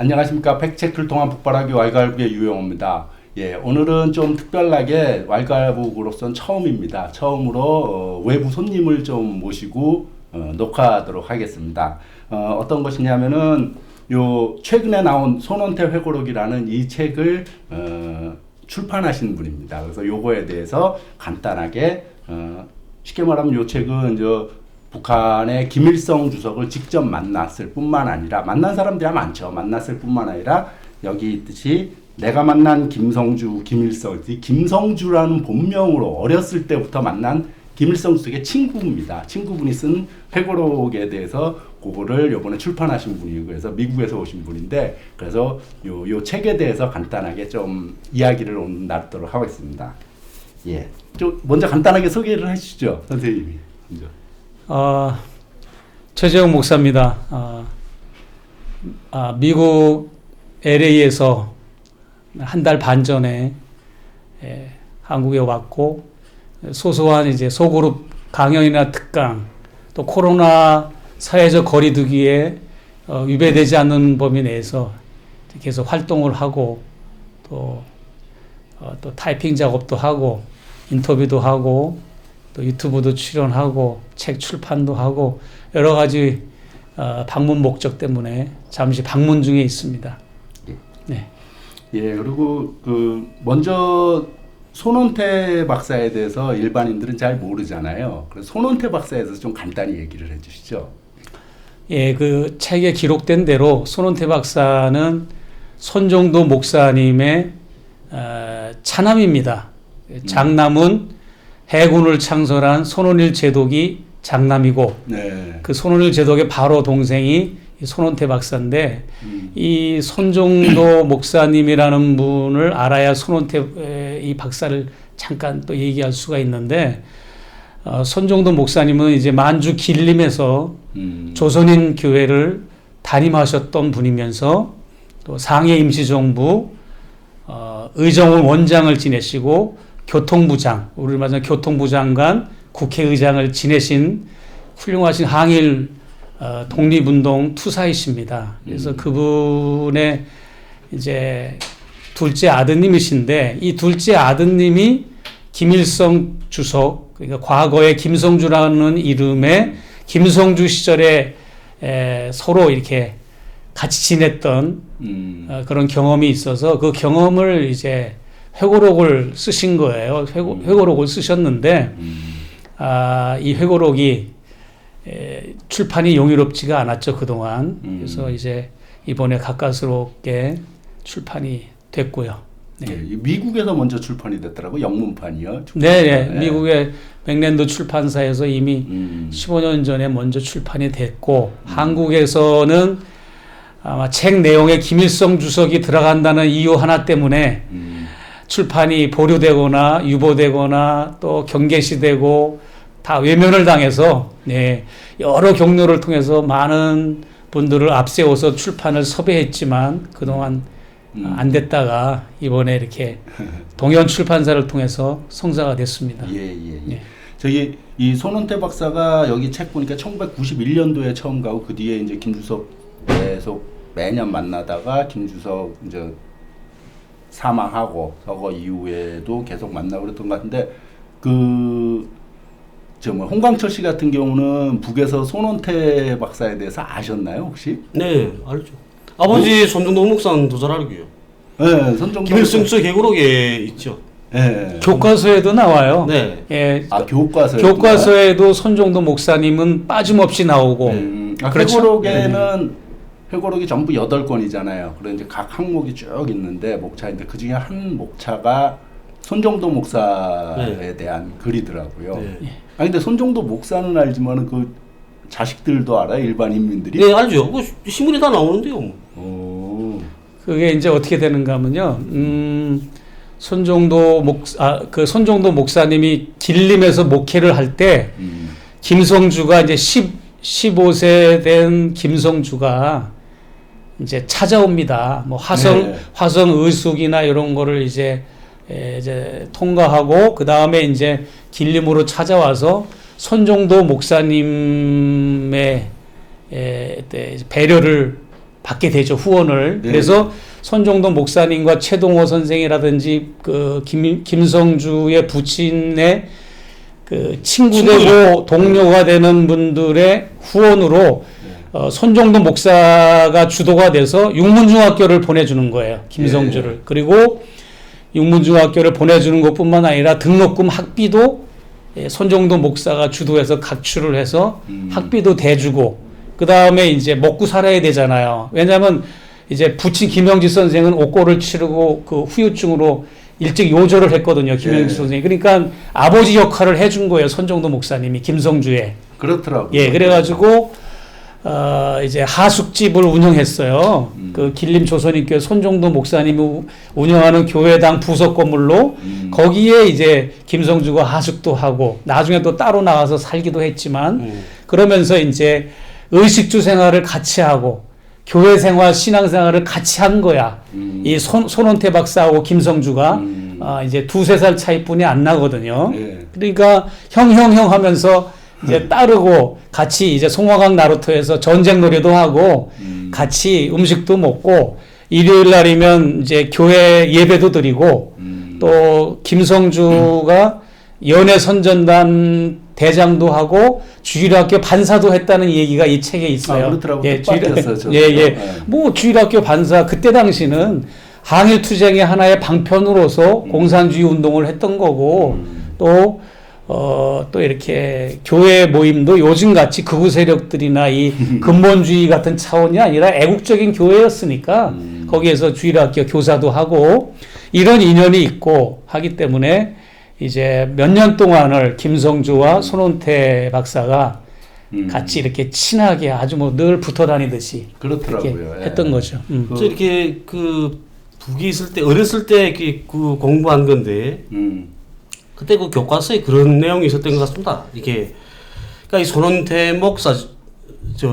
안녕하십니까. 팩트체크를 통한 북바라기 왈가불부의 유영호입니다. 예, 오늘은 좀 특별하게 왈가불부로서는 처음입니다. 처음으로 외부 손님을 좀 모시고 녹화하도록 하겠습니다. 어떤 것이냐면은 요 최근에 나온 손원태 회고록이라는 이 책을 출판하신 분입니다. 그래서 요거에 대해서 간단하게 쉽게 말하면 요 책은 북한의 김일성 주석을 직접 만났을 뿐만 아니라 만난 사람들이 많죠. 만났을 뿐만 아니라 여기 있듯이 내가 만난 김성주, 김일성, 김성주라는 본명으로 어렸을 때부터 만난 김일성 주석의 친구입니다. 친구분이 쓴 회고록에 대해서 그거를 요번에 출판하신 분이고 그래서 미국에서 오신 분인데 그래서 요 책에 대해서 간단하게 좀 이야기를 오늘 나누도록 하겠습니다. 예, 좀 먼저 간단하게 소개를 해주시죠, 선생님이. 먼저. 최재형 목사입니다. 미국 LA에서 한 달 반 전에 한국에 왔고 소소한 이제 소그룹 강연이나 특강 또 코로나 사회적 거리두기에 위배되지 않는 범위 내에서 계속 활동을 하고 또 타이핑 작업도 하고 인터뷰도 하고 또 유튜브도 출연하고 책 출판도 하고 여러 가지 방문 목적 때문에 잠시 방문 중에 있습니다. 네. 예, 그리고 먼저 손원태 박사에 대해서 일반인들은 잘 모르잖아요. 그래서 손원태 박사에 대해서 좀 간단히 얘기를 해주시죠. 예, 그 책에 기록된 대로 손원태 박사는 손정도 목사님의 차남입니다. 장남은 해군을 창설한 손원일 제독이 장남이고 네. 그 손원일 제독의 바로 동생이 손원태 박사인데 이 손정도 목사님이라는 분을 알아야 손원태 이 박사를 잠깐 또 얘기할 수가 있는데 손정도 목사님은 이제 만주 길림에서 조선인 교회를 담임하셨던 분이면서 또 상해 임시정부 의정원 원장을 지내시고 교통부장, 우리를 말하는 교통부 장관, 국회의장을 지내신 훌륭하신 항일 독립운동 투사이십니다. 그래서 그분의 이제 둘째 아드님이신데 이 둘째 아드님이 김일성 주석, 그러니까 과거에 김성주라는 이름의 김성주 시절에 서로 이렇게 같이 지냈던 그런 경험이 있어서 그 경험을 이제 회고록을 쓰신 거예요. 회고록을 쓰셨는데 이 회고록이 출판이 용이롭지가 않았죠, 그동안. 그래서 이제 이번에 가까스럽게 출판이 됐고요. 네. 네, 미국에서 먼저 출판이 됐더라고, 영문판이요. 네, 미국의 맥랜드 출판사에서 이미 15년 전에 먼저 출판이 됐고 한국에서는 아마 책 내용에 김일성 주석이 들어간다는 이유 하나 때문에 출판이 보류되거나 유보되거나 또 경계시되고 다 외면을 당해서 여러 경로를 통해서 많은 분들을 앞세워서 출판을 섭외했지만 그동안 안 됐다가 이번에 이렇게 동현 출판사를 통해서 성사가 됐습니다. 예. 저기 이 손원태 박사가 여기 책 보니까 1991년도에 처음 가고 그 뒤에 이제 김주석 계속 매년 만나다가 김주석 이제 사망하고 서거 이후에도 계속 만나고 그랬던 것 같은데 홍광철 씨 같은 경우는 북에서 손원태 박사에 대해서 아셨나요 혹시? 네, 알죠. 아버지 손정도 목사는 더 잘 알고요. 네, 손정도 김일성 주석 회고록에 있죠. 네. 교과서에도 나와요. 네. 예. 교과서에도 손정도 목사님은 빠짐없이 나오고. 그렇죠? 회고록에는 회고록이 전부 8권이잖아요. 그래서 이제 각 항목이 쭉 있는데 목차인데 그 중에 한 목차가 손정도 목사에 대한 글이더라고요. 네. 근데 손정도 목사는 알지만은 그 자식들도 알아요, 일반 인민들이? 네, 알죠. 그 신문에 다 나오는데요. 그게 이제 어떻게 되는가 하면요. 손정도 목사님이 길림에서 목회를 할 때 김성주가 이제 15세 된 김성주가 이제 찾아옵니다. 뭐 화성 의숙이나 이런 거를 이제 통과하고 그 다음에 이제 길림으로 찾아와서 손정도 목사님의 배려를 받게 되죠, 후원을. 네. 그래서 손정돈 목사님과 최동호 선생이라든지 그 김성주의 부친의 그 친구되고 동료가 되는 분들의 후원으로 손정돈 목사가 주도가 돼서 육문중학교를 보내주는 거예요, 김성주를. 그리고 육문중학교를 보내주는 것뿐만 아니라 등록금 학비도 손정돈 목사가 주도해서 각출을 해서 학비도 대주고, 그 다음에 이제 먹고 살아야 되잖아요. 왜냐하면 이제 부친 김영지 선생은 옥고를 치르고 그 후유증으로 일찍 요절을 했거든요, 김영지 선생이. 그러니까 아버지 역할을 해준 거예요, 손정돈 목사님이 김성주에. 그렇더라고요. 예, 그래가지고 이제 하숙집을 운영했어요. 그 길림 조선인교회 손정돈 목사님이 운영하는 교회당 부속 건물로 거기에 이제 김성주가 하숙도 하고 나중에 또 따로 나와서 살기도 했지만 그러면서 이제 의식주 생활을 같이 하고 교회 생활, 신앙 생활을 같이 한 거야. 이 손원태 박사하고 김성주가 이제 2-3살 차이뿐이 안 나거든요. 예. 그러니까 형 하면서 이제 따르고 같이 이제 송화강 나루터에서 전쟁 놀이도 하고 같이 음식도 먹고 일요일 날이면 이제 교회 예배도 드리고 또 김성주가 연애 선전단 대장도 하고 주일학교 반사도 했다는 얘기가 이 책에 있어요. 그렇더라고요. 예, 뜻밖이었어요, 뭐 주일학교 반사 그때 당시는 항일 투쟁의 하나의 방편으로서 공산주의 운동을 했던 거고 또 이렇게 교회 모임도 요즘같이 극우 세력들이나 이 근본주의 같은 차원이 아니라 애국적인 교회였으니까 거기에서 주일학교 교사도 하고 이런 인연이 있고 하기 때문에 이제 몇 년 동안을 김성주와 손원태 박사가 같이 이렇게 친하게 아주 뭐 늘 붙어 다니듯이 그렇더라고요. 이렇게 예. 했던 거죠. 저 이렇게 그 북에 있을 때 어렸을 때 그 공부한 건데 그때 그 교과서에 그런 내용이 있었던 것 같습니다. 이게 그러니까 이 손원태 목사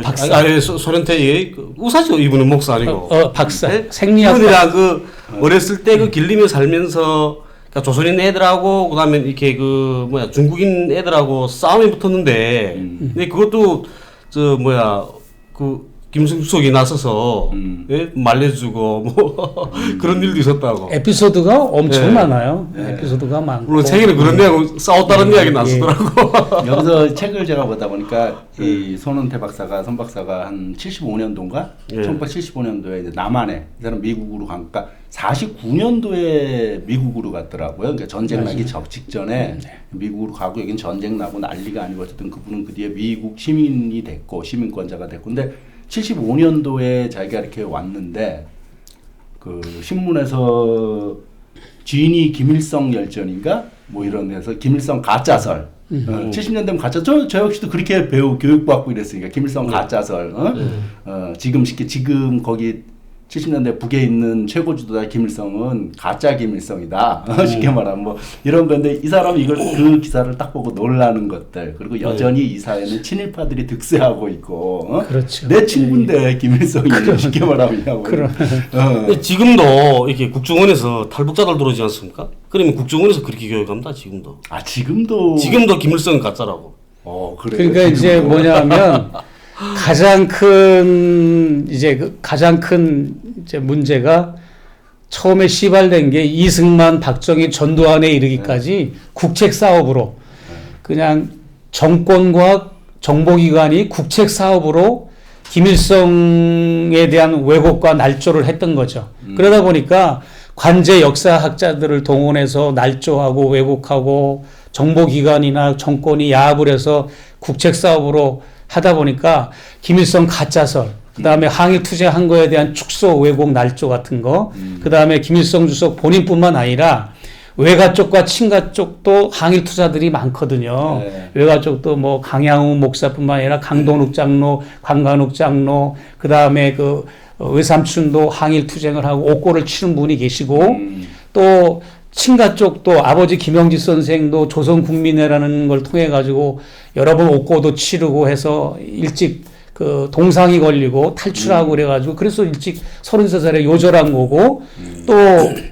박사. 손원태 우사죠. 이분은 목사 아니고 박사 네? 생리학 이분이랑 그 어렸을 때 그 길림에 살면서 그러니까 조선인 애들하고 그다음에 이렇게 그 뭐야 중국인 애들하고 싸움이 붙었는데 근데 그것도 저 뭐야 그 김승숙이 나서서 예? 말려주고 뭐 그런 일도 있었다고. 에피소드가 엄청 예. 많아요. 에피소드가 많고. 물론 책에는 그런 내용 싸웠다는 이야기 나서더라고. 여기서 책을 제가 보다 보니까 이 손원태 박사가 손 박사가 한 75년도인가? 예. 1975년도에 이제 남한에 이 사람 미국으로 가니까 49년도에 미국으로 갔더라고요. 그러니까 전쟁 나기 직전에 미국으로 가고 여긴 전쟁 나고 난리가 아니고 어쨌든 그분은 그 뒤에 미국 시민이 됐고 시민권자가 됐고 근데 75년도에 자기가 이렇게 왔는데 그 신문에서 진이 김일성 열전인가 뭐 이런 데서 김일성 가짜설 70년 되면 가짜 저 역시도 그렇게 교육받고 이랬으니까 김일성 가짜설 지금 거기 70년대 북에 있는 최고 지도자 김일성은 가짜 김일성이다. 쉽게 말하면 뭐 이런 건데 이 사람은 이걸 그 기사를 딱 보고 놀라는 것들 그리고 여전히 이 사회는 친일파들이 득세하고 있고 그렇죠. 내 친구인데 김일성이 쉽게 말하면 근데 지금도 이렇게 국정원에서 탈북자들 들어오지 않습니까? 그러면 국정원에서 그렇게 교육합니다. 지금도. 지금도 김일성은 가짜라고. 그래요. 그러니까 이제 뭐냐면 가장 큰 이제 문제가 처음에 시발된 게 이승만, 박정희, 전두환에 이르기까지 국책 사업으로 그냥 정권과 정보기관이 국책 사업으로 김일성에 대한 왜곡과 날조를 했던 거죠. 그러다 보니까 관제 역사학자들을 동원해서 날조하고 왜곡하고 정보기관이나 정권이 야합을 해서 국책 사업으로 하다 보니까 김일성 가짜설, 그 다음에 항일 투쟁한 거에 대한 축소, 왜곡, 날조 같은 거, 그 다음에 김일성 주석 본인뿐만 아니라 외가 쪽과 친가 쪽도 항일 투자들이 많거든요. 네. 외가 쪽도 뭐 강양우 목사뿐만 아니라 강동욱 장로, 광관욱 장로, 그 다음에 그 외삼촌도 항일 투쟁을 하고 옥고를 치는 분이 계시고 또 친가 쪽도 아버지 김영지 선생도 조선국민회라는 걸 통해 가지고 여러 번 옥고도 치르고 해서 일찍 그 동상이 걸리고 탈출하고 그래가지고 그래서 일찍 33살에 요절한 거고 또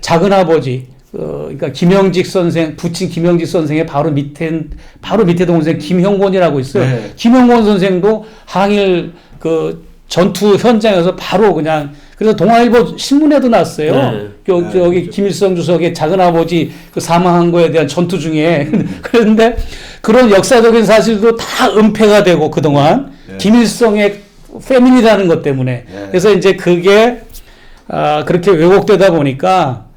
작은 아버지 그러니까 김영직 선생 부친 김영직 선생의 바로 밑에 동생 김형곤이라고 있어요. 네. 김형곤 선생도 항일 그 전투 현장에서 바로 그냥 그래서 동아일보 신문에도 났어요. 네. 여기 김일성 주석의 작은 아버지 그 사망한 거에 대한 전투 중에 그런데 그런 역사적인 사실도 다 은폐가 되고 그동안 김일성의 패밀리라는 것 때문에 그래서 이제 그게 그렇게 왜곡되다 보니까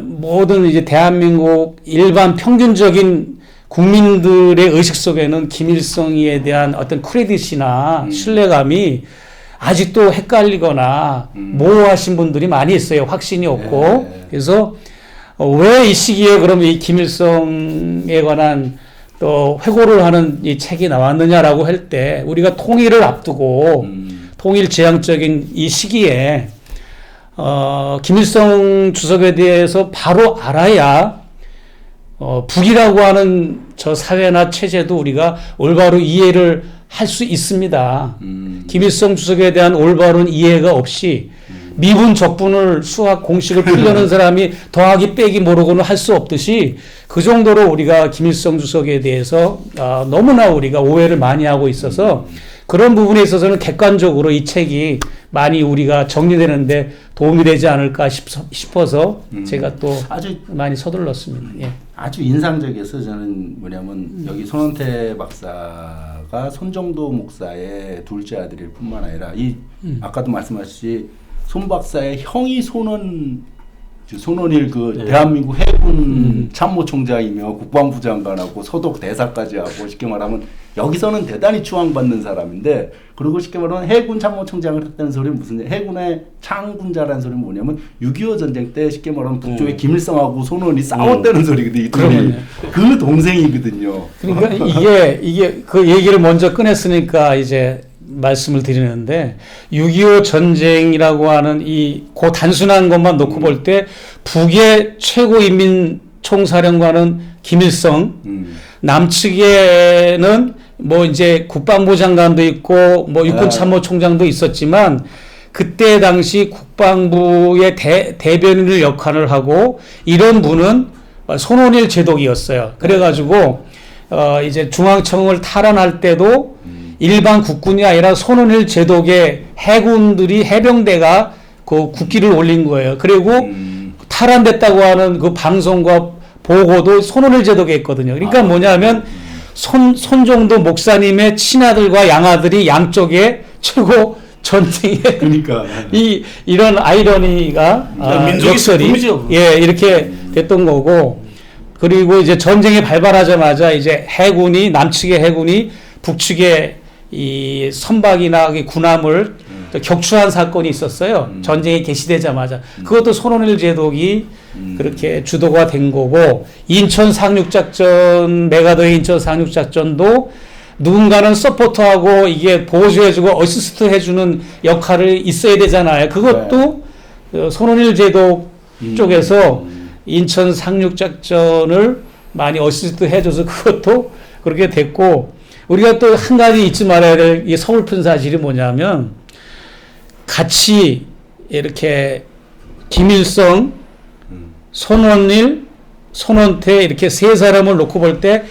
모든 이제 대한민국 일반 평균적인 국민들의 의식 속에는 김일성에 대한 어떤 크레딧이나 신뢰감이 아직도 헷갈리거나 모호하신 분들이 많이 있어요. 확신이 없고. 그래서 왜 이 시기에 그럼 이 김일성에 관한 또 회고를 하는 이 책이 나왔느냐라고 할 때 우리가 통일을 앞두고 통일 지향적인 이 시기에 김일성 주석에 대해서 바로 알아야 북이라고 하는 저 사회나 체제도 우리가 올바로 이해를 할 수 있습니다. 김일성 주석에 대한 올바른 이해가 없이 미분 적분을 수학 공식을 풀려는 사람이 더하기 빼기 모르고는 할 수 없듯이 그 정도로 우리가 김일성 주석에 대해서 너무나 우리가 오해를 많이 하고 있어서 그런 부분에 있어서는 객관적으로 이 책이 많이 우리가 정리되는데 도움이 되지 않을까 싶어서 제가 또 아주 많이 서둘렀습니다. 예. 아주 인상적이어서 저는 뭐냐면 여기 손원태 박사가 손정도 목사의 둘째 아들일 뿐만 아니라 이 아까도 말씀하셨듯이 손 박사의 형이 손원일 그 대한민국 해군 참모총장이며 국방부 장관하고 소독 대사까지 하고 쉽게 말하면 여기서는 대단히 추앙받는 사람인데 그리고 쉽게 말하면 해군 참모총장을 했다는 소리는 무슨 해군의 창군자라는 소리는 뭐냐면 6.25 전쟁 때 쉽게 말하면 북쪽에 김일성하고 손원이 싸웠다는 소리거든요. 이 둘이 그 동생이거든요. 그러니까 이게 그 얘기를 먼저 꺼냈으니까 이제 말씀을 드리는데 6.25 전쟁이라고 하는 그 단순한 것만 놓고 볼 때 북의 최고인민총사령관은 김일성, 남측에는 뭐 이제 국방부 장관도 있고 뭐 육군참모총장도 있었지만 그때 당시 국방부의 대변인을 역할을 하고 이런 분은 손원일 제독이었어요. 그래가지고 이제 중앙청을 탈환할 때도 일반 국군이 아니라 손원일 제독의 해군들이 해병대가 그 국기를 올린 거예요. 그리고 탈환됐다고 하는 그 방송과 보고도 손원일 제독에 있거든요. 그러니까 뭐냐면 손정도 목사님의 친아들과 양아들이 양쪽에 최고 전쟁에 그러니까 이런 아이러니가 역설이 이렇게 됐던 거고 그리고 이제 전쟁이 발발하자마자 이제 남측의 해군이 북측의 이 선박이나 군함을 격추한 사건이 있었어요. 전쟁이 개시되자마자. 그것도 손원일 제독이 그렇게 주도가 된 거고 인천 상륙작전 메가더의 인천 상륙작전도 누군가는 서포터하고 이게 보조해주고 어시스트 해주는 역할을 있어야 되잖아요. 그것도 손원일 제독 쪽에서 인천 상륙작전을 많이 어시스트 해줘서 그것도 그렇게 됐고 우리가 또 한 가지 잊지 말아야 될 이 서글픈 사실이 뭐냐면 같이 이렇게 김일성, 손원일, 손원태 이렇게 세 사람을 놓고 볼 때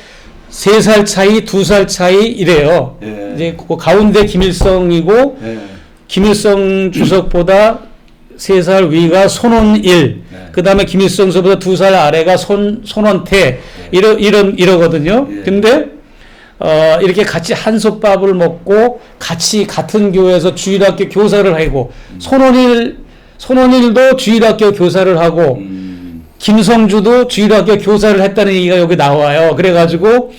3살 차이, 2살 차이 이래요. 이제 그 가운데 김일성이고 김일성 주석보다 3살 위가 손원일, 그 다음에 김일성 주석보다 2살 아래가 손원태 이러거든요. 근데 이렇게 같이 한솥밥을 먹고 같이 같은 교회에서 주일학교 교사를 하고 손원일도 주일학교 교사를 하고 김성주도 주일학교 교사를 했다는 얘기가 여기 나와요. 그래가지고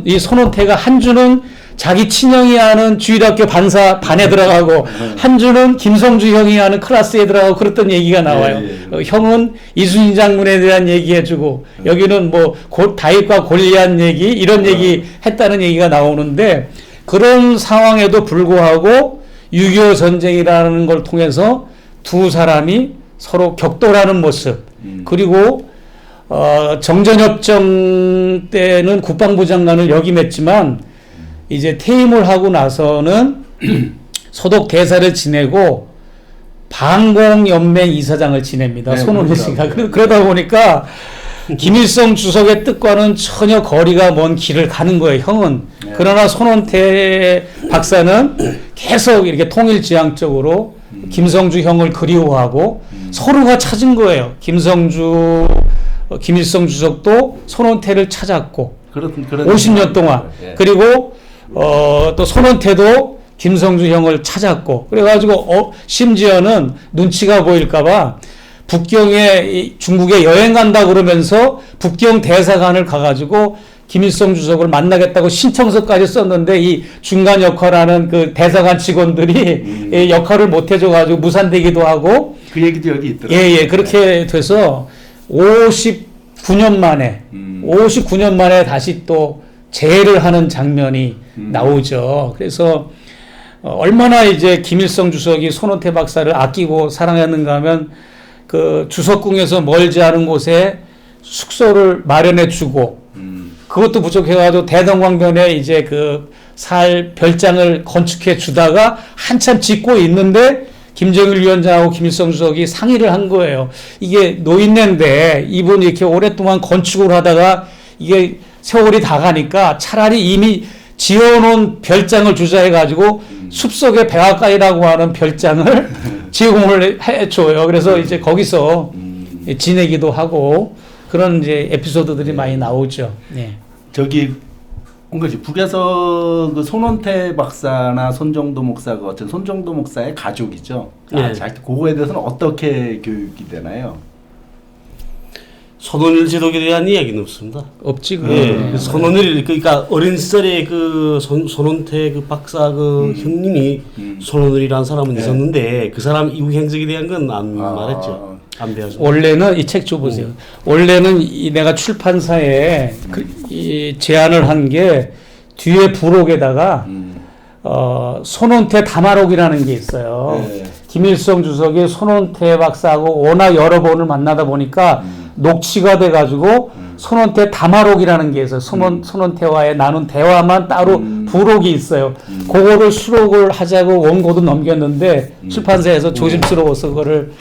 이 손원태가 한주는 자기 친형이 하는 주일학교 반에 들어가고 한주는 김성주 형이 하는 클래스에 들어가고 그랬던 얘기가 나와요. 형은 이순신 장군에 대한 얘기해주고 여기는 뭐 다윗과 골리앗 얘기 이런 얘기 했다는 얘기가 나오는데 그런 상황에도 불구하고 6.25 전쟁이라는 걸 통해서 두 사람이 서로 격돌하는 모습 그리고 정전협정 때는 국방부 장관을 역임했지만 이제 퇴임을 하고 나서는 소독 대사를 지내고 방공연맹 이사장을 지냅니다. 손원일 씨가. 그러다 보니까 김일성 주석의 뜻과는 전혀 거리가 먼 길을 가는 거예요, 형은. 네. 그러나 손원태 박사는 계속 이렇게 통일지향적으로 김성주 형을 그리워하고 서로가 찾은 거예요. 김일성 주석도 손원태를 찾았고 그런 50년 동안. 예. 그리고 또 손원태도 김성주 형을 찾았고 그래가지고 심지어는 눈치가 보일까봐 북경에 중국에 여행 간다 그러면서 북경 대사관을 가가지고 김일성 주석을 만나겠다고 신청서까지 썼는데 이 중간 역할하는 그 대사관 직원들이 이 역할을 못 해줘가지고 무산되기도 하고 그 얘기도 여기 있더라고요. 예, 그렇게 돼서 59년 만에 다시 또 재해를 하는 장면이 나오죠. 그래서 얼마나 이제 김일성 주석이 손원태 박사를 아끼고 사랑했는가 하면 그 주석궁에서 멀지 않은 곳에 숙소를 마련해 주고 그것도 부족해가지고 대동강변에 이제 그 살 별장을 건축해 주다가 한참 짓고 있는데 김정일 위원장하고 김일성 주석이 상의를 한 거예요. 이게 노인네인데 이분이 이렇게 오랫동안 건축을 하다가 이게 세월이 다 가니까 차라리 이미 지어놓은 별장을 주자해가지고 숲속의 백악관이라고 하는 별장을 제공을 해줘요. 그래서 이제 거기서 지내기도 하고 그런 이제 에피소드들이 많이 나오죠. 네. 저기 홍글씨 북에서 그 손원태 박사나 손정도 목사가 어쨌든 손정도 목사의 가족이죠. 네. 그거에 대해서는 어떻게 교육이 되나요? 손원일 제독에 대한 이야기는 없습니다. 없지 그. 예, 손원일 그러니까 어린 시절에 그 손원태 그 박사 그 형님이 손원일이라는 사람은 있었는데 그 사람 이후 행적에 대한 건 안 말했죠. 안 배워서. 원래는 이 책 줘보세요. 원래는 내가 출판사에 이 제안을 한 게 뒤에 부록에다가 손원태 담화록이라는 게 있어요. 네. 김일성 주석이 손원태 박사하고 워낙 여러 번을 만나다 보니까 녹취가 돼가지고 손원태 담화록이라는 게 있어요. 손원태와의 나눈 대화만 따로 부록이 있어요. 그거를 수록을 하자고 원고도 넘겼는데 출판사에서 조심스러워서 그거를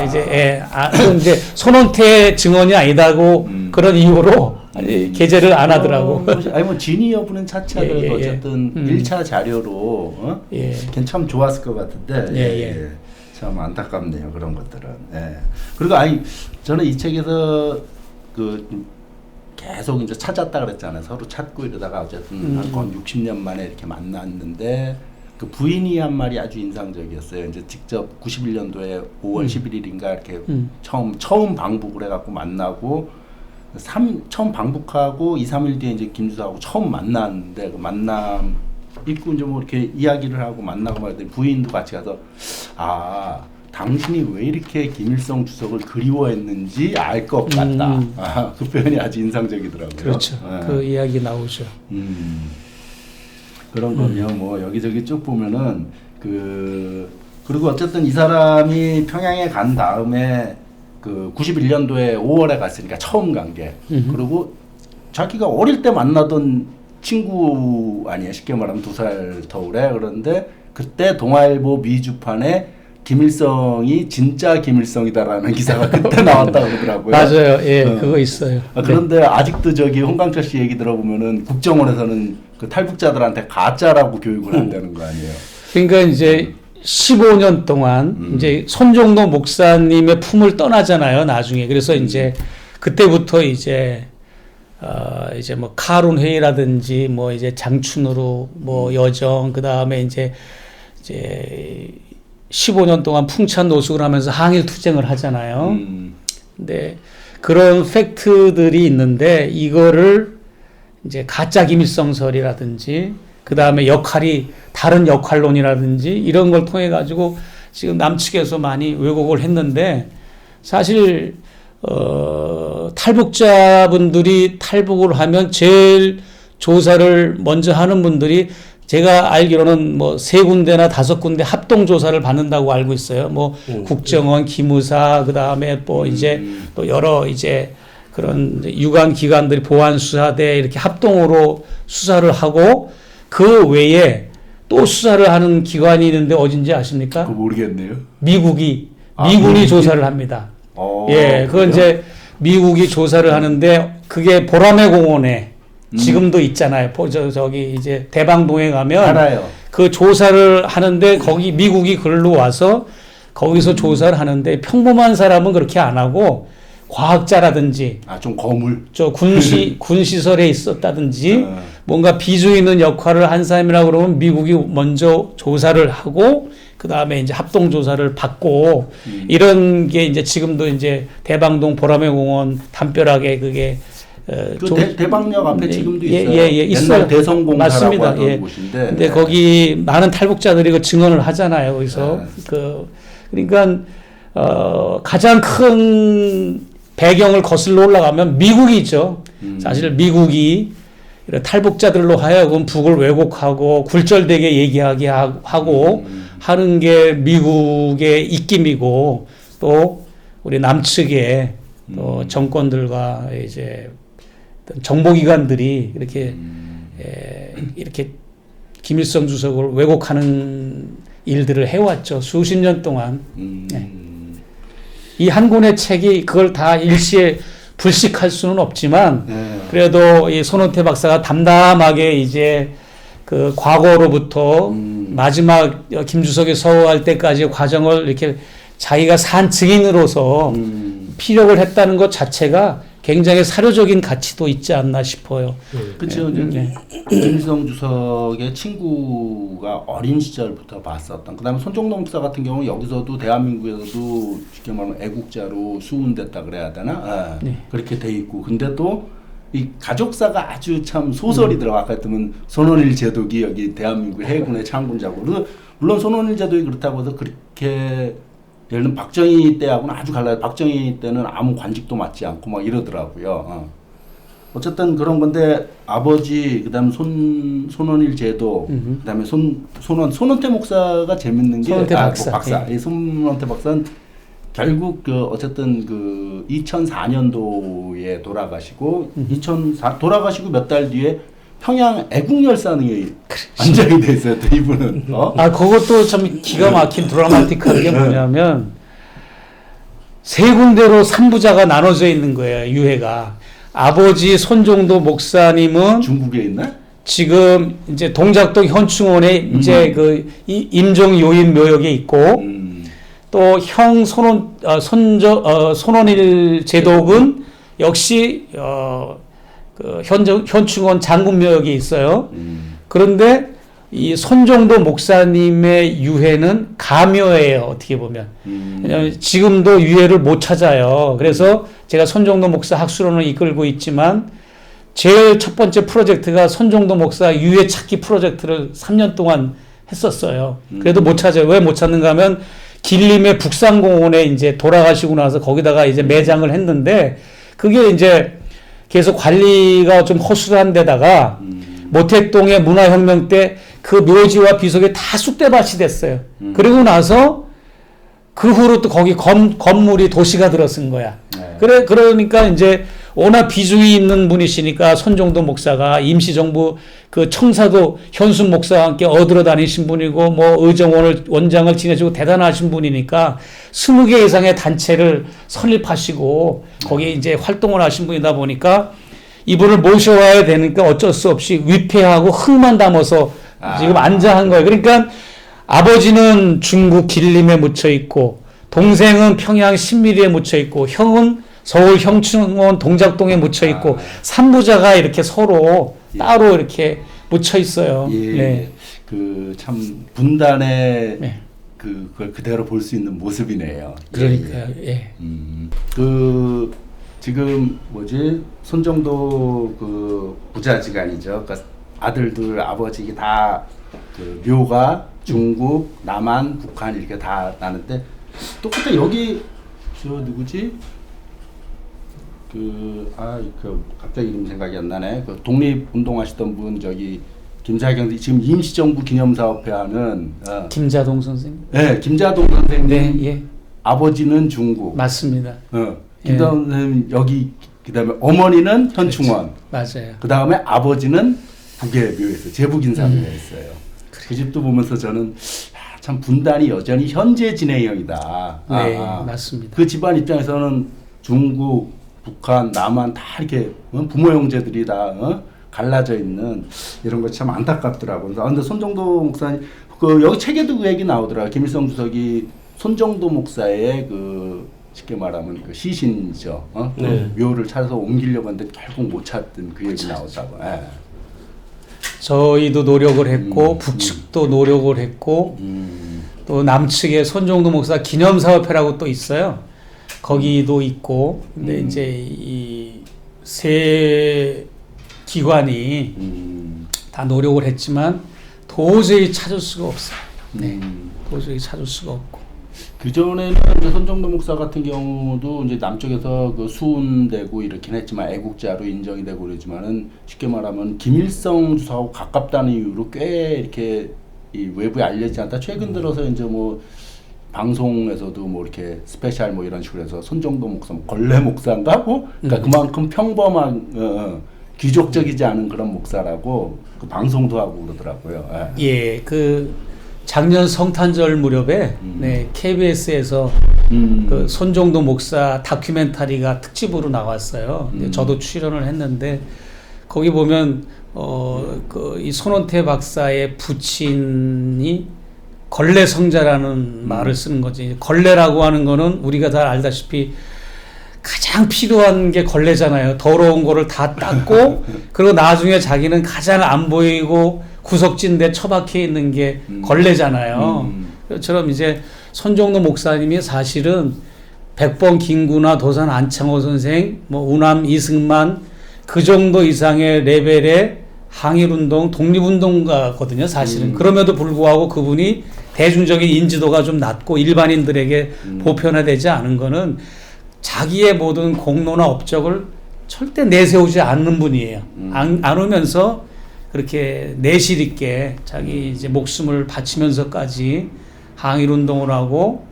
이제 손원태 증언이 아니다고 그런 이유로 게재를 안 하더라고. 아니 뭐 진위 여부는 차치하더라도 예, 예, 예. 어쨌든 1차 자료로 참 좋았을 것 같은데 참 안타깝네요 그런 것들은. 예. 그리고 아니 저는 이 책에서 그 계속 이제 찾았다 그랬잖아요. 서로 찾고 이러다가 어쨌든 한 60년 만에 이렇게 만났는데 그 부인이 한 말이 아주 인상적이었어요. 이제 직접 91년도에 5월 11일인가 이렇게 처음 방북을 해갖고 만나고 처음 방북하고 2, 3일 뒤에 이제 김주석하고 처음 만났는데 그 만남 있고 이제 뭐 이렇게 이야기를 하고 만나고 말했더니 부인도 같이 가서 당신이 왜 이렇게 김일성 주석을 그리워했는지 알 것 같다. 그 표현이 아주 인상적이더라고요. 그렇죠. 그 이야기 나오죠. 그런 거면 뭐 여기저기 쭉 보면은 그리고 어쨌든 이 사람이 평양에 간 다음에 그 91년도에 5월에 갔으니까 처음 간 게. 그리고 자기가 어릴 때 만나던 친구 아니에요. 쉽게 말하면 2살 터울에. 그런데 그때 동아일보 미주판에 김일성이 진짜 김일성이다라는 기사가 그때 나왔다고 그러더라고요. 맞아요. 예, 그거 있어요. 그런데 아직도 저기 홍강철 씨 얘기 들어보면은 국정원에서는 그 탈북자들한테 가짜라고 교육을 한다는 거 아니에요. 그러니까 이제 15년 동안 이제 손정도 목사님의 품을 떠나잖아요. 나중에. 그래서 이제 그때부터 이제 뭐 카룬 회의라든지 뭐 이제 장춘으로 뭐 여정 그다음에 이제 15년 동안 풍찬 노숙을 하면서 항일 투쟁을 하잖아요. 근데 그런 팩트들이 있는데 이거를 이제 가짜 김일성설이라든지 그 다음에 다른 역할론이라든지 이런 걸 통해 가지고 지금 남측에서 많이 왜곡을 했는데 사실 탈북자분들이 탈북을 하면 제일 조사를 먼저 하는 분들이 제가 알기로는 뭐 3군데나 5군데 합동 조사를 받는다고 알고 있어요. 뭐 국정원, 기무사, 그다음에 뭐 이제 또 여러 이제 그런 유관 기관들이 보안수사대 이렇게 합동으로 수사를 하고 그 외에 또 수사를 하는 기관이 있는데 어딘지 아십니까? 그거 모르겠네요. 미군이 조사를 합니다. 예, 그건 이제 미국이 조사를 하는데 그게 보라매 공원에 지금도 있잖아요. 저기 이제 대방동에 가면 알아요. 그 조사를 하는데 거기 미국이 글로 와서 거기서 조사를 하는데 평범한 사람은 그렇게 안 하고 과학자라든지 좀 거물. 저 군시설에 있었다든지 뭔가 비중 있는 역할을 한 사람이라고 그러면 미국이 먼저 조사를 하고 그 다음에 이제 합동 조사를 받고 이런 게 이제 지금도 이제 대방동 보라매 공원 담벼락에 그게 대방역 앞에 지금도 있어요. 있어요. 옛날 대성공사라고 맞습니다. 하던 예. 곳인데. 근데 거기 많은 탈북자들이 그 증언을 하잖아요. 거기서 그러니까 가장 큰 배경을 거슬러 올라가면 미국이죠. 사실 미국이 이런 탈북자들로 하여금 북을 왜곡하고 굴절되게 얘기하게 하고 하는 게 미국의 입김이고 또 우리 남측의 또 정권들과 이제 정보기관들이 이렇게 김일성 주석을 왜곡하는 일들을 해왔죠. 수십 년 동안. 네. 이 한 권의 책이 그걸 다 일시에 불식할 수는 없지만 그래도 이 손원태 박사가 담담하게 이제 그 과거로부터 마지막 김주석이 서거할 때까지 과정을 이렇게 자기가 산 증인으로서 피력을 했다는 것 자체가 굉장히 사료적인 가치도 있지 않나 싶어요. 그렇죠. 김일성 주석의 친구가 어린 시절부터 봤었던. 그다음에 손정동 목사 같은 경우는 여기서도 대한민국에서도 쉽게 말하면 애국자로 수운됐다 그래야 되나? 그렇게 돼 있고. 근데 또 이 가족사가 아주 참 소설이 들어가. 아까 했더니 손원일 제독이 여기 대한민국 해군의 창군자고. 물론 손원일 제독이 그렇다고 해서 그렇게 예를 들면 박정희 때하고는 아주 달라요. 박정희 때는 아무 관직도 맡지 않고 막 이러더라고요. 어쨌든 그런 건데 아버지 그다음 손원일 제도 그다음에 손원태 목사가 재밌는 게 손원태 박사. 박사. 이 손원태 박사는 결국 어쨌든 2004년도에 돌아가시고 돌아가시고 몇 달 뒤에 평양 애국열사능에 안장이 돼 있어요. 또 이분은. 그것도 참 기가 막힌 드라마틱한 게 뭐냐면 세 군데로 3부자가 나눠져 있는 거예요. 유해가. 아버지 손정도 목사님은 중국에 있나? 지금 이제 동작동 현충원에 이제 그 임종 요인 묘역에 있고 또 형 손원일 제독은 역시 그 현충원 장군묘역에 있어요. 그런데 이 손정도 목사님의 유해는 가묘예요. 어떻게 보면. 왜냐하면 지금도 유해를 못 찾아요. 그래서 제가 손정도 목사 학술원을 이끌고 있지만 제일 첫 번째 프로젝트가 손정도 목사 유해 찾기 프로젝트를 3년 동안 했었어요. 그래도 못 찾아요. 왜 못 찾는가 하면 길림의 북산공원에 이제 돌아가시고 나서 거기다가 이제 매장을 했는데 그게 이제 계속 관리가 좀 허술한 데다가 모택동의 문화혁명 때 그 묘지와 비석이 다 쑥대밭이 됐어요. 그리고 나서 그 후로 또 거기 건물이 도시가 들어선 거야. 그러니까 이제 워낙 비중이 있는 분이시니까 손정도 목사가 임시정부 그 청사도 현순 목사와 함께 얻으러 다니신 분이고 뭐 의정원을 원장을 지내시고 대단하신 분이니까 20개 이상의 단체를 설립하시고 거기에 이제 활동을 하신 분이다 보니까 이분을 모셔와야 되니까 어쩔 수 없이 위패하고 흙만 담아서 지금 안장한 거예요. 그러니까 아버지는 중국 길림에 묻혀 있고 동생은 평양 신미리에 묻혀 있고 형은 서울 형충원 동작동에 묻혀 있고 삼부자가 이렇게 서로 따로 이렇게 묻혀 있어요. 네. 그 참 분단의 그걸 그대로 볼 수 있는 모습이네요. 그러니까요. 그 지금 손정도 그 부자지간이죠. 그러니까 아들들 아버지 다 그 묘가 중국, 남한, 북한 이렇게 다 나는데 똑같아 여기 누구지? 갑자기 이름 생각이 안 나네. 그 독립운동하시던 분 김사경 지금 임시정부 기념사업회 하는 김자동 선생님. 네, 김자동 선생님. 네, 예. 아버지는 중국. 맞습니다. 김자동 선생님 여기 그다음에 어머니는 현충원. 맞아요. 그다음에 아버지는 북의 묘에서 제북인사묘에 있어요. 그 집도 보면서 저는 참 분단이 여전히 현재 진행형이다. 네, 맞습니다. 그 집안 입장에서는 중국, 북한, 남한 다 이렇게 부모 형제들이 다 갈라져 있는 이런 거 참 안타깝더라고요. 근데 손정도 목사님 그 여기 책에도 그 얘기 나오더라. 김일성 주석이 손정도 목사의 그 쉽게 말하면 그 시신이죠. 네. 그 묘를 찾아서 옮기려고 했는데 결국 못 찾던 그 얘기 나오더라고. 예. 저희도 노력을 했고 북측도 노력을 했고 또 남측에 손정도 목사 기념사업회라고 또 있어요. 거기도 있고 근데 이제 이 세 기관이 다 노력을 했지만 도저히 찾을 수가 없어요. 네, 도저히 찾을 수가 없고. 그 전에는 이제 손정도 목사 같은 경우도 이제 남쪽에서 그 수운되고 이렇긴 했지만 애국자로 인정이 되고 그러지만은 쉽게 말하면 김일성 주석하고 가깝다는 이유로 꽤 이렇게 이 외부에 알려지지 않다. 최근 들어서 이제 뭐 방송에서도 뭐 이렇게 스페셜 뭐 이런 식으로 해서 손정도 목사, 뭐 걸레 목사인가 뭐 그러니까 그만큼 평범한 귀족적이지 않은 그런 목사라고 그 방송도 하고 그러더라고요. 예. 예, 그 작년 성탄절 무렵에 네, KBS에서 그 손정도 목사 다큐멘터리가 특집으로 나왔어요. 근데 저도 출연을 했는데 거기 보면 그 이 손원태 박사의 부친이 걸레 성자라는 말을 쓰는 거지. 걸레라고 하는 거는 우리가 다 알다시피 가장 필요한 게 걸레잖아요. 더러운 거를 다 닦고 그리고 나중에 자기는 가장 안 보이고 구석진 데 처박혀 있는 게 걸레잖아요. 그처럼 이제 손정도 목사님이 사실은 백범 김구나 도산 안창호 선생, 뭐 우남 이승만 그 정도 이상의 레벨의 항일운동, 독립운동가거든요, 사실은. 그럼에도 불구하고 그분이 대중적인 인지도가 좀 낮고 일반인들에게 보편화되지 않은 거는 자기의 모든 공로나 업적을 절대 내세우지 않는 분이에요. 않으면서 그렇게 내실 있게 자기 이제 목숨을 바치면서까지 항일운동을 하고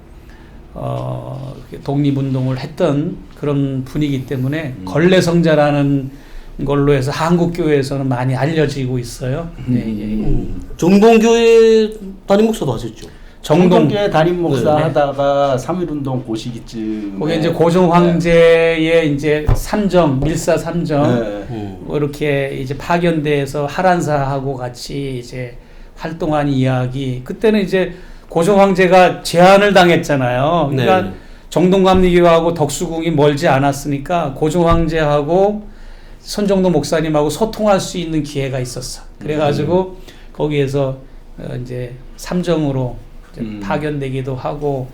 독립운동을 했던 그런 분이기 때문에 걸레성자라는 걸로 해서 한국교회에서는 많이 알려지고 있어요. 네, 정동교회 담임 목사도 하셨죠? 정동교회 담임 목사 네. 하다가 3.1운동 고시기쯤 거기 이제 고종 황제의 이제 삼정 밀사 삼정 뭐 이렇게 이제 파견돼서 하란사하고 같이 이제 활동한 이야기. 그때는 이제 고종 황제가 제한을 당했잖아요. 그러니까 네. 정동감리교하고 덕수궁이 멀지 않았으니까 고종 황제하고 손정도 목사님하고 소통할 수 있는 기회가 있었어. 그래가지고 거기에서 이제 삼정으로 이제 파견되기도 하고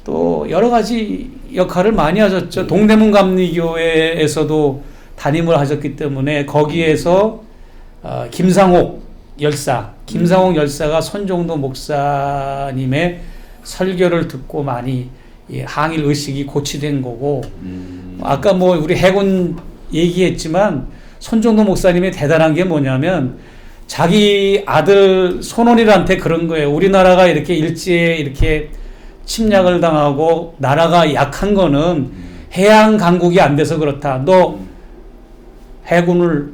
또 여러 가지 역할을 많이 하셨죠. 동대문 감리교회에서도 담임을 하셨기 때문에 거기에서 김상옥 열사가 손정도 목사님의 설교를 듣고 많이 항일 의식이 고취된 거고 아까 뭐 우리 해군 얘기했지만 손정도 목사님이 대단한 게 뭐냐면 자기 아들 손원일한테 그런 거예요. 우리나라가 이렇게 일제에 이렇게 침략을 당하고 나라가 약한 거는 해양 강국이 안 돼서 그렇다. 너 해군을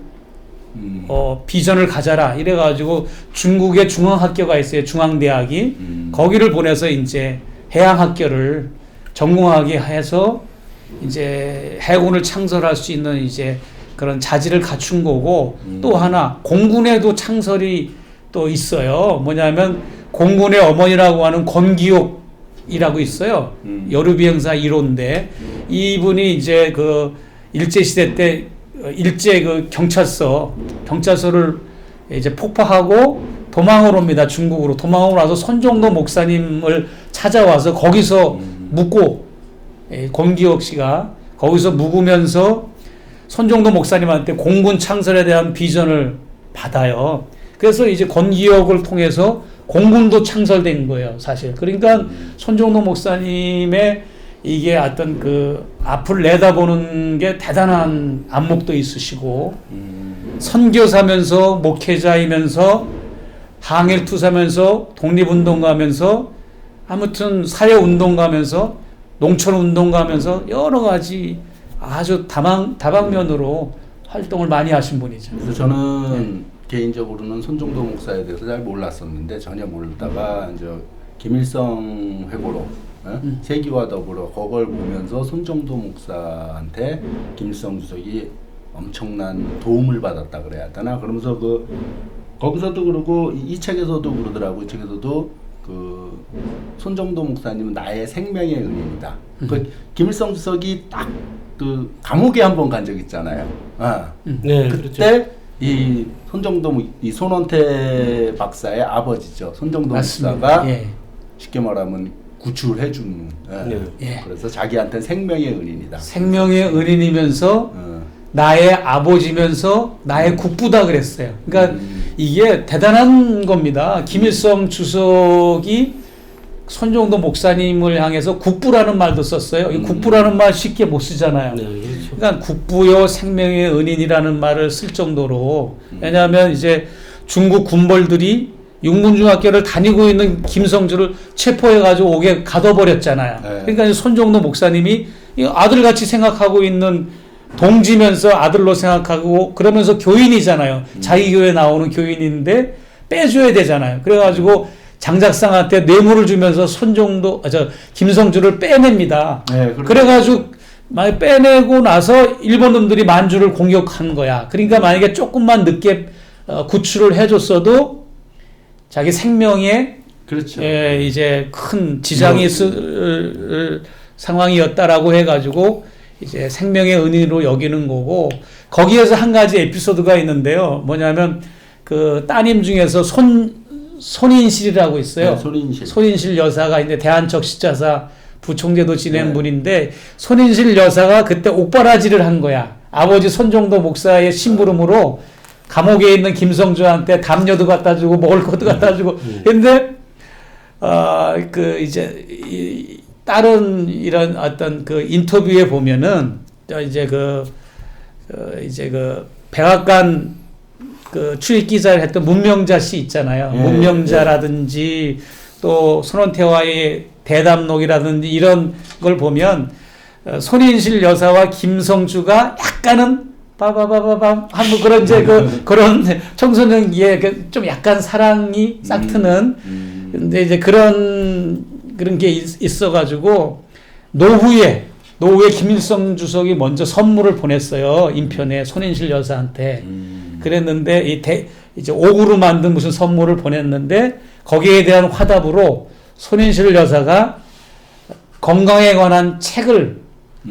비전을 가져라. 이래가지고 중국의 중앙학교가 있어요. 중앙대학이. 거기를 보내서 이제 해양학교를 전공하게 해서 이제 해군을 창설할 수 있는 이제 그런 자질을 갖춘 거고 또 하나 공군에도 창설이 또 있어요. 뭐냐면 공군의 어머니라고 하는 권기옥이라고 있어요. 여류비행사 1호인데 이분이 이제 그 일제시대 때 일제 그 경찰서를 이제 폭파하고 도망을 옵니다. 중국으로 도망을 와서 손정도 목사님을 찾아와서 거기서 묵고 권기옥 씨가 거기서 묵으면서 손정도 목사님한테 공군 창설에 대한 비전을 받아요. 그래서 이제 권기옥을 통해서 공군도 창설된 거예요, 사실. 그러니까 손정도 목사님의 이게 어떤 그 앞을 내다보는 게 대단한 안목도 있으시고 선교사면서 목회자이면서 항일투사면서 독립운동가면서 아무튼 사회운동가면서 농촌운동가면서 여러 가지 아주 다방면으로 활동을 많이 하신 분이죠. 그래서 저는 개인적으로는 손정도 목사에 대해서 잘 몰랐었는데 전혀 모르다가 이제 김일성 회고록 세기와 더불어 그걸 보면서 손정도 목사한테 김일성 주석이 엄청난 도움을 받았다 그래야 되나? 그러면서 거기서도 그러고 이 책에서도 그러더라고. 이 책에서도 손정도 목사님은 나의 생명의 은인이다. 김일성 주석이 딱 감옥에 한번 간 적 있잖아요. 네, 그때 그렇죠. 이 이 손원태 박사의 아버지죠. 손정도 목사가 예. 쉽게 말하면 구출해 주는. 예. 그래서 자기한테 생명의 은인이다. 생명의 은인이면서 나의 아버지면서 나의 국부다 그랬어요. 그러니까 이게 대단한 겁니다. 김일성 주석이 손정도 목사님을 향해서 국부라는 말도 썼어요. 이 국부라는 말 쉽게 못 쓰잖아요. 네, 그렇죠. 그러니까 국부요 생명의 은인이라는 말을 쓸 정도로, 왜냐하면 이제 중국 군벌들이 육문중학교를 다니고 있는 김성주를 체포해가지고 옥에 가둬버렸잖아요. 네. 그러니까 손정도 목사님이 아들같이 생각하고 있는 동지면서 아들로 생각하고 그러면서 교인이잖아요. 자기 교회 나오는 교인인데 빼줘야 되잖아요. 그래가지고 장작상한테 뇌물을 주면서 김성주를 빼냅니다. 네, 그래가지고 빼내고 나서 일본 놈들이 만주를 공격한 거야. 그러니까 만약에 조금만 늦게 구출을 해줬어도 자기 생명에 그렇죠. 이제 큰 지장이 있을 상황이었다라고 해가지고 이제 생명의 은인으로 여기는 거고, 거기에서 한 가지 에피소드가 있는데요. 뭐냐면 따님 중에서 손인실이라고 있어요. 네, 손인실 여사가 이제 대한척 십자사 부총재도 지낸 분인데, 손인실 여사가 그때 옥바라지를 한 거야. 아버지 손정도 목사의 심부름으로 감옥에 있는 김성주한테 담요도 갖다 주고 먹을 것도 갖다 주고. 근데 이제 다른 이런 어떤 인터뷰에 보면은 이제 백악관 출입 기자를 했던 문명자 씨 있잖아요. 문명자라든지 또 손원태와의 대담록이라든지 이런 걸 보면 손인실 여사와 김성주가 약간은 빠바바바밤 하는 그런 이제 그런 청소년기에 좀 약간 사랑이 싹트는 근데 이제 그런 게 있어가지고 노후에 김일성 주석이 먼저 선물을 보냈어요. 인편에 손인실 여사한테. 그랬는데 이제 옥으로 만든 무슨 선물을 보냈는데 거기에 대한 화답으로 손인실 여사가 건강에 관한 책을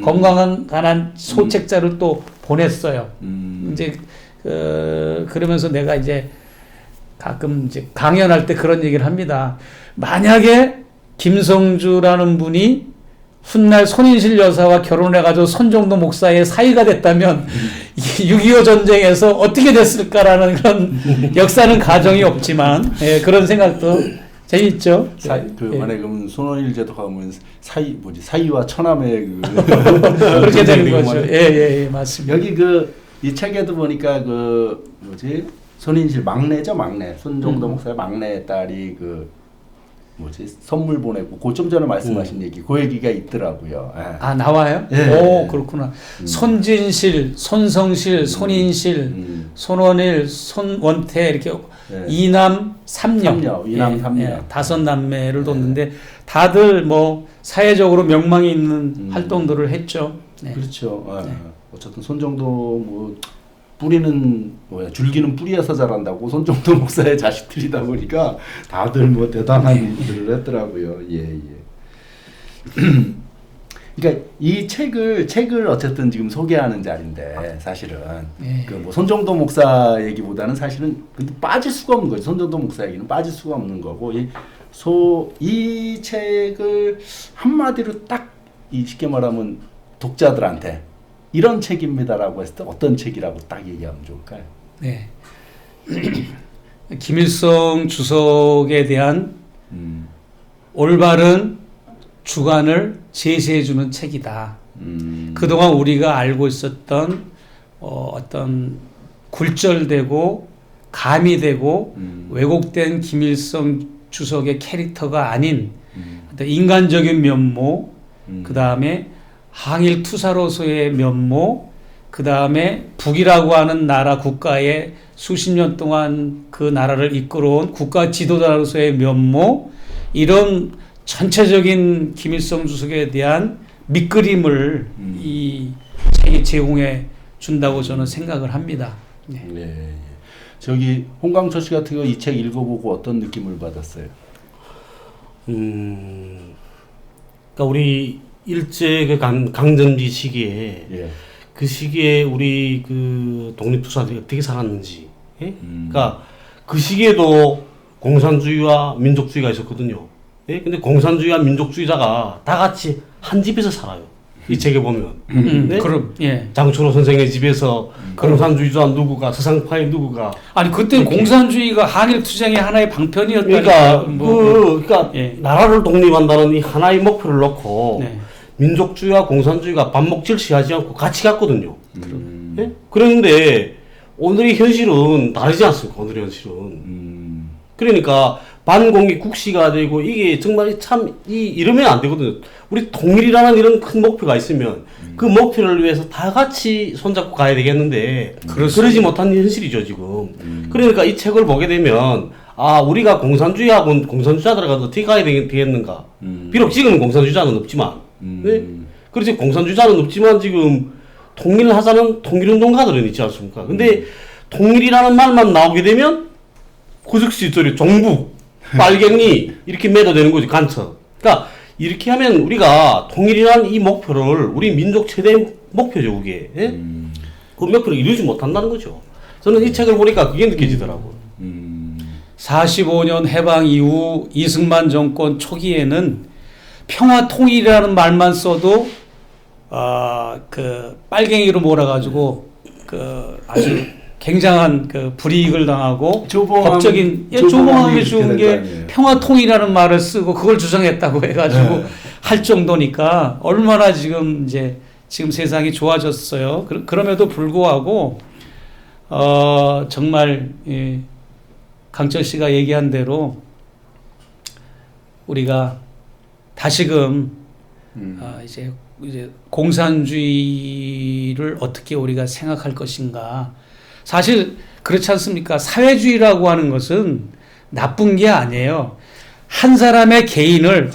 건강에 관한 소책자를 또 보냈어요. 이제 그러면서 내가 이제 가끔 이제 강연할 때 그런 얘기를 합니다. 만약에 김성주라는 분이 훗날 손인실 여사와 결혼해가지고 손정도 목사의 사이가 됐다면 6.25 전쟁에서 어떻게 됐을까라는 그런 역사는 가정이 없지만 그런 생각도 재밌죠. 만약에 그럼 손원일 제도 가면 사이와 처남의 그렇게 되는 거죠. 예, 맞습니다. 여기 이 책에도 보니까 손인실 막내죠, 막내. 손정도 목사의 막내 딸이 선물 보내고 좀 전에 말씀하신 얘기, 그 얘기가 있더라고요. 나와요? 예. 오, 그렇구나. 손진실, 손성실, 손인실, 손원일, 손원태 이렇게 이남 삼녀, 이남 삼녀. 5남매를 뒀는데 다들 사회적으로 명망이 있는 활동들을 했죠. 네. 그렇죠. 어쨌든 손정도 줄기는 뿌리에서 자란다고 손정도 목사의 자식들이다 보니까 다들 대단한 일들을 했더라고요. 예. 그러니까 이 책을 어쨌든 지금 소개하는 자리인데 사실은 손정도 목사 얘기보다는 사실은 근데 빠질 수가 없는 거죠. 손정도 목사 얘기는 빠질 수가 없는 거고 이 책을 한마디로 딱 쉽게 말하면 독자들한테 이런 책입니다라고 했을 때 어떤 책이라고 딱 얘기하면 좋을까요? 네. 김일성 주석에 대한 올바른 주관을 제시해주는 책이다. 그동안 우리가 알고 있었던 어떤 굴절되고 가미되고 왜곡된 김일성 주석의 캐릭터가 아닌 어떤 인간적인 면모, 그 다음에 항일 투사로서의 면모, 그 다음에 북이라고 하는 나라 국가에 수십 년 동안 그 나라를 이끌어온 국가 지도자로서의 면모, 이런 전체적인 김일성 주석에 대한 밑그림을 이 책이 제공해 준다고 저는 생각을 합니다. 네. 예, 예. 저기 홍광철 씨 같은 거 이 책 읽어보고 어떤 느낌을 받았어요? 그러니까 우리 일제 그 강점기 시기에 예. 그 시기에 우리 그 독립투사들이 어떻게 살았는지, 예? 그러니까 그 시기에도 공산주의와 민족주의가 있었거든요. 예? 근데 공산주의와 민족주의자가 다 같이 한 집에서 살아요. 이 책에 보면. 네? 그럼 예. 장철호 선생의 집에서 공산주의자 누구가, 서상파의 누구가. 아니 그때 공산주의가 한일 투쟁의 하나의 방편이었다니까. 그러니까 그러니까 예. 나라를 독립한다는 이 하나의 목표를 놓고 네. 민족주의와 공산주의가 반목질시하지 않고 같이 갔거든요. 예? 그런데 오늘의 현실은 다르지 않습니까? 오늘의 현실은. 그러니까 반공이 국시가 되고 이게 정말 참 이러면 안 되거든요. 우리 통일이라는 이런 큰 목표가 있으면 그 목표를 위해서 다 같이 손잡고 가야 되겠는데 그러지 못한 현실이죠 지금. 그러니까 이 책을 보게 되면 아 우리가 공산주의하고는 공산주의자들과 어떻게 가야 되겠는가. 비록 지금은 공산주의자는 없지만 네? 그렇지 공산주의자는 없지만 지금 통일하자는 통일운동가들은 있지 않습니까? 근데 통일이라는 말만 나오게 되면 그 즉시 저리 종북 빨갱이 이렇게 매도되는 거지 간첩. 그러니까 이렇게 하면 우리가 통일이라는 이 목표를 우리 민족 최대 목표죠 그게. 예? 그 목표를 이루지 못한다는 거죠. 저는 이 책을 보니까 그게 느껴지더라고요. 45년 해방 이후 이승만 정권 초기에는 평화 통일이라는 말만 써도 그 빨갱이로 몰아가지고 그 아주 굉장한 그 불이익을 당하고 법적인 조봉암이 주은 게 평화 통일이라는 말을 쓰고 그걸 주장했다고 해가지고 할 정도니까 얼마나 지금 세상이 좋아졌어요. 그럼에도 불구하고 정말 강철 씨가 얘기한 대로 우리가 다시금 이제 공산주의를 어떻게 우리가 생각할 것인가. 사실 그렇지 않습니까? 사회주의라고 하는 것은 나쁜 게 아니에요. 한 사람의 개인을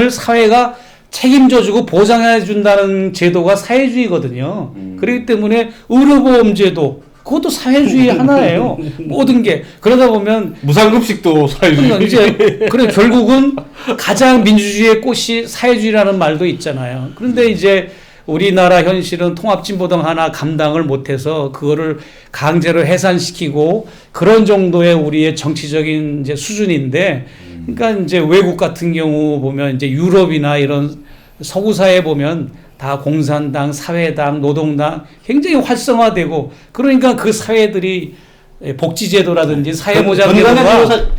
사회가 책임져주고 보장해준다는 제도가 사회주의거든요. 그렇기 때문에 의료보험제도 그것도 사회주의 하나예요. 모든 게 그러다 보면 무상급식도 사회주의. 그러니까 이제 그래 결국은 가장 민주주의의 꽃이 사회주의라는 말도 있잖아요. 그런데 이제 우리나라 현실은 통합진보당 하나 감당을 못해서 그거를 강제로 해산시키고 그런 정도의 우리의 정치적인 이제 수준인데, 그러니까 이제 외국 같은 경우 보면 이제 유럽이나 이런 서구 사회 보면 다 공산당, 사회당, 노동당 굉장히 활성화되고 그러니까 그 사회들이 복지제도라든지 사회보장제도가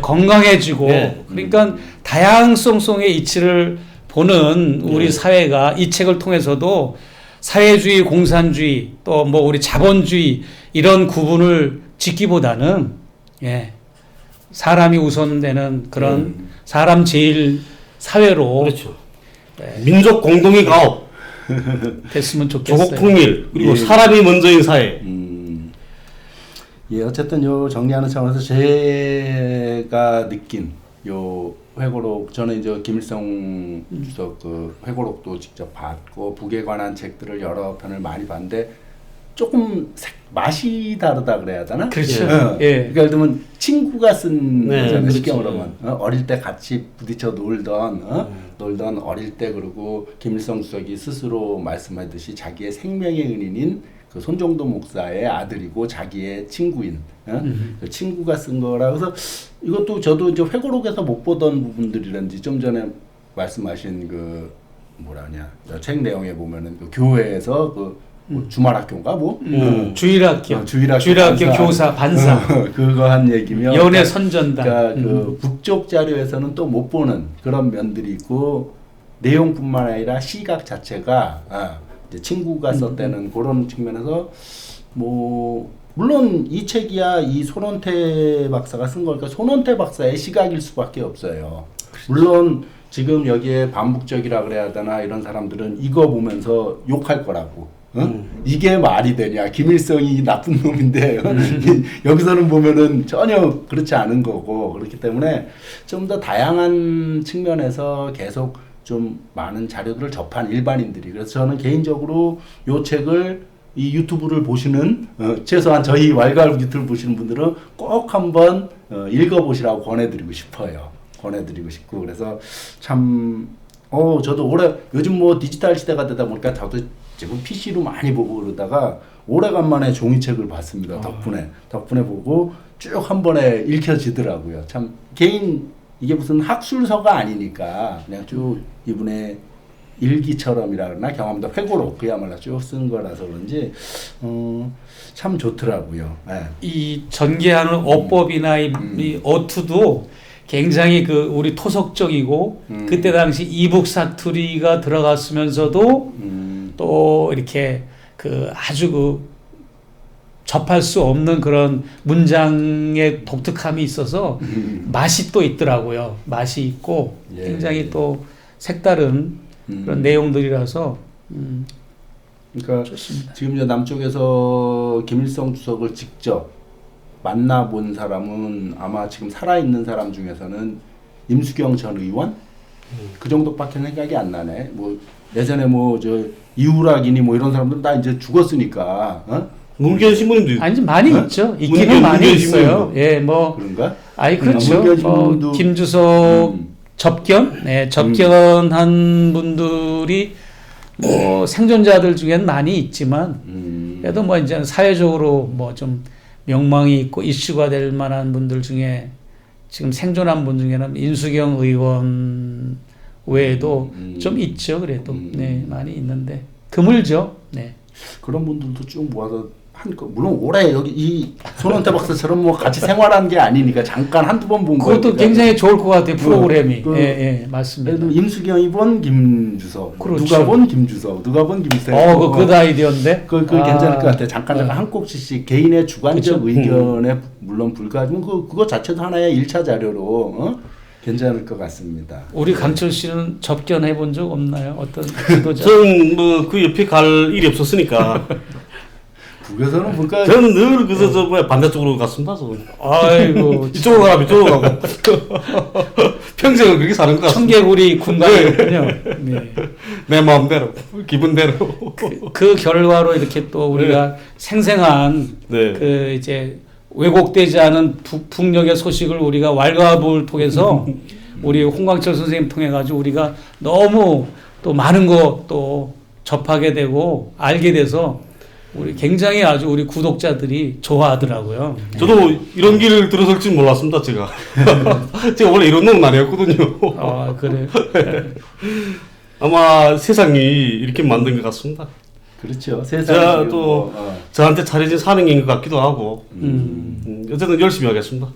건강해지고 그러니까 다양성의 이치를 보는 우리 사회가 이 책을 통해서도 사회주의, 공산주의 또 뭐 우리 자본주의 이런 구분을 짓기보다는 사람이 우선되는 그런 사람 제일 사회로 그렇죠. 민족 공동의 가업 됐으면 좋겠어요. 조국 통일 그리고 사람이 먼저인 사회. 예, 어쨌든 요 정리하는 차원에서 제가 느낀 요 회고록, 저는 이제 김일성 주석 그 회고록도 직접 봤고 북에 관한 책들을 여러 편을 많이 봤는데 조금 맛이 다르다 그래야 되나? 그렇죠. 예. 그러니까 예를 들면 친구가 쓴 거잖아요. 쉽게 그렇죠. 말하면 어릴 때 같이 부딪혀 놀던 어릴 때, 그리고 김일성 주석이 스스로 말씀하듯이 자기의 생명의 은인인 그 손정도 목사의 아들이고 자기의 친구인 그 친구가 쓴 거라. 그래서 이것도 저도 이제 회고록에서 못 보던 부분들이란지 좀 전에 말씀하신 그 뭐라냐 책 내용에 보면은 그 교회에서 그 뭐 주말학교인가 뭐 주일학교 주일학교 교사 반사 그거 한 얘기면 연애 선전단. 그러니까 그 북쪽 자료에서는 또 못 보는 그런 면들이 있고 내용뿐만 아니라 시각 자체가 이제 친구가 썼다는 그런 측면에서 뭐 물론 이 책이야 이 손원태 박사가 쓴 거니까 손원태 박사의 시각일 수밖에 없어요. 물론 지금 여기에 반복적이라 그래야 되나 이런 사람들은 이거 보면서 욕할 거라고. 이게 말이 되냐? 김일성이 나쁜 놈인데 여기서는 보면은 전혀 그렇지 않은 거고 그렇기 때문에 좀 더 다양한 측면에서 계속 좀 많은 자료들을 접한 일반인들이 그래서 저는 개인적으로 요 책을 이 유튜브를 보시는 최소한 저희 왈가왈부 유튜브를 보시는 분들은 꼭 한번 읽어보시라고 권해드리고 싶어요. 권해드리고 싶고 그래서 참 저도 올해 요즘 뭐 디지털 시대가 되다 보니까 저도 지금 PC로 많이 보고 그러다가 오래간만에 종이책을 봤습니다. 덕분에 보고 쭉 한 번에 읽혀지더라고요. 참 개인 이게 무슨 학술서가 아니니까 그냥 쭉 이분의 일기처럼이라 그러나 경험도 회고록 그야말로 쭉 쓴 거라서 그런지 참 좋더라고요. 네. 이 전개하는 어법이나 이 어투도 굉장히 그 우리 토속적이고 그때 당시 이북 사투리가 들어갔으면서도 또 이렇게 그 아주 그 접할 수 없는 그런 문장의 독특함이 있어서 맛이 또 있더라고요. 맛이 있고 굉장히 또 색다른 그런 내용들이라서 그러니까 좋습니다. 지금 이제 남쪽에서 김일성 주석을 직접 만나본 사람은 아마 지금 살아있는 사람 중에서는 임수경 전 의원 그 정도밖에 생각이 안 나네. 뭐 예전에 뭐 저 이우락이니 뭐 이런 사람들은 다 이제 죽었으니까. 문규현 신부님도 아니 많이 있죠. 있기는 많이 있어요. 예, 뭐 그런가? 아니 그렇죠. 문규현 뭐 신부님도 김주석 접견한 분들이 뭐 생존자들 중에는 많이 있지만 그래도 뭐 이제 사회적으로 뭐 좀 명망이 있고 이슈가 될 만한 분들 중에 지금 생존한 분 중에는 인수경 의원 외에도 좀 있죠. 그래도 네 많이 있는데 드물죠. 네. 그런 분들도 쭉 모아서 물론 올해 여기 이 손원태 박사처럼 뭐 같이 생활한 게 아니니까 잠깐 한두 번 본 거예요. 그것도 굉장히 좋을 것 같아요. 프로그램이. 예, 맞습니다. 임수경이 본 김주석, 그렇죠. 누가 본 김주석, 누가 본 김세호. 그 아이디어인데. 그 괜찮을 것 같아요. 잠깐 한 꼭지씩 개인의 주관적 그쵸? 의견에 물론 불과하지만 그거 자체도 하나의 1차 자료로 괜찮을 것 같습니다. 우리 강철 씨는 접견해 본 적 없나요? 어떤 지도자? 저는 뭐 그 옆에 갈 일이 없었으니까 북에서는 보니까 저는 늘 그저 저 뭐야 반대쪽으로 갔습니다. 저는. 아이고 이쪽으로 가면 이쪽으로 가고 평생을 그렇게 사는 것 같습니다. 청개구리 군단이었군요. 네. 내 마음대로 기분대로. 그 결과로 이렇게 또 우리가 생생한 네. 그 이제 왜곡되지 않은 북녘의 소식을 우리가 왈가왈부를 통해서 우리 홍광철 선생님 통해 가지고 우리가 너무 또 많은 거 또 접하게 되고 알게 돼서 우리 굉장히 아주 우리 구독자들이 좋아하더라고요. 저도 이런 길을 들어설 줄 몰랐습니다. 제가 원래 이런 놈은 아니었거든요. 아 그래. 아마 세상이 이렇게 만든 것 같습니다. 그렇죠. 제가 세상이 또 저한테 차려진 사명인 것 같기도 하고 어쨌든 열심히 하겠습니다.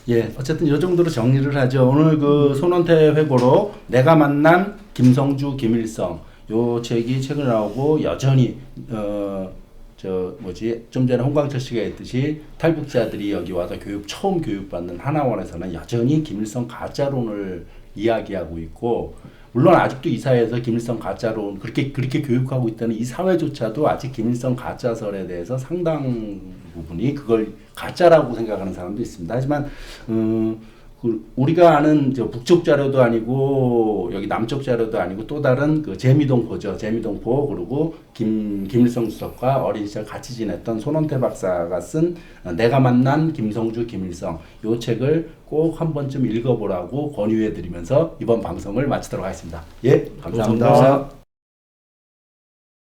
예, 어쨌든 이 정도로 정리를 하죠. 오늘 그 손원태 회고록 내가 만난 김성주, 김일성 요 책이 최근에 나오고 여전히 좀 전에 홍광철 씨가 했듯이 탈북자들이 여기 와서 처음 교육받는 하나원에서는 여전히 김일성 가짜론을 이야기하고 있고 물론 아직도 이 사회에서 김일성 가짜론 그렇게 교육하고 있다는 이 사회조차도 아직 김일성 가짜설에 대해서 상당 부분이 그걸 가짜라고 생각하는 사람도 있습니다. 하지만 우리가 아는 북쪽 자료도 아니고 여기 남쪽 자료도 아니고 또 다른 그 재미동포죠. 재미동포 그리고 김일성 주석과 어린 시절 같이 지냈던 손원태 박사가 쓴 내가 만난 김성주 김일성 요 책을 꼭 한 번쯤 읽어보라고 권유해드리면서 이번 방송을 마치도록 하겠습니다. 예, 감사합니다. 감사합니다.